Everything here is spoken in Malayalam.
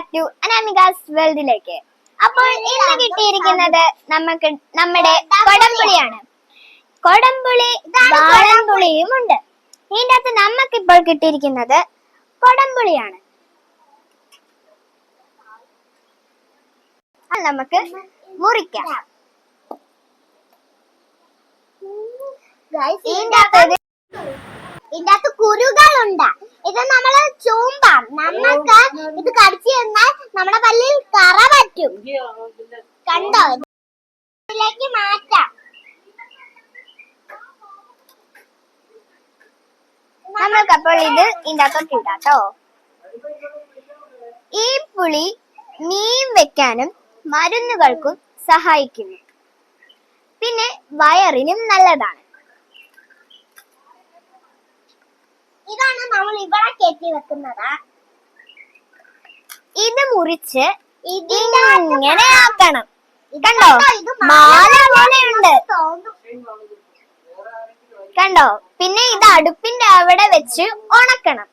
ബാക്ക് ടു അനാമികാസ് വേൾഡിലേക്ക്. അപ്പോൾ ഇന്ന് കിട്ടിയിരിക്കുന്നത് നമ്മുടെ കൊടംപുളിയാണ്. കൊടംപുളി വാളൻപുളിയും ഉണ്ട്. ഇതിന്റെ അകത്ത് നമുക്കിപ്പോൾ കിട്ടിയിരിക്കുന്നത് കൊടംപുളിയാണ്. നമുക്ക് മുറിക്കാം. ഇതിന്റെ അകത്ത് കുരുകളുണ്ട്. ഇത് നമ്മള് ചൂമ്പാം. നമുക്ക് ഇത് കടിച്ചു തന്നാൽ നമ്മുടെ പല്ലിൽ കറ പറ്റും. കണ്ടോ? ഇതിലേക്ക് മാറ്റാം. നമ്മൾക്കപ്പോൾ ഇത് ഇതിന്റെ അകത്തോട്ട് ഇടാട്ടോ. ഈ പുളി മീൻ വെക്കാനും മരുന്നുകൾക്കും സഹായിക്കുന്നു. പിന്നെ വയറിനും നല്ലതാണ്. ഇതാണ് നമ്മൾ ഇവിടെ കെട്ടി വെക്കുന്നത്. ഇത് മുറിച്ച് ഇങ്ങനെ ആക്കണം. കണ്ടോ? മാല പോലെയുണ്ട്. കണ്ടോ? പിന്നെ ഇത് അടുപ്പിന്റെ അവിടെ വെച്ച് ഉണക്കണം.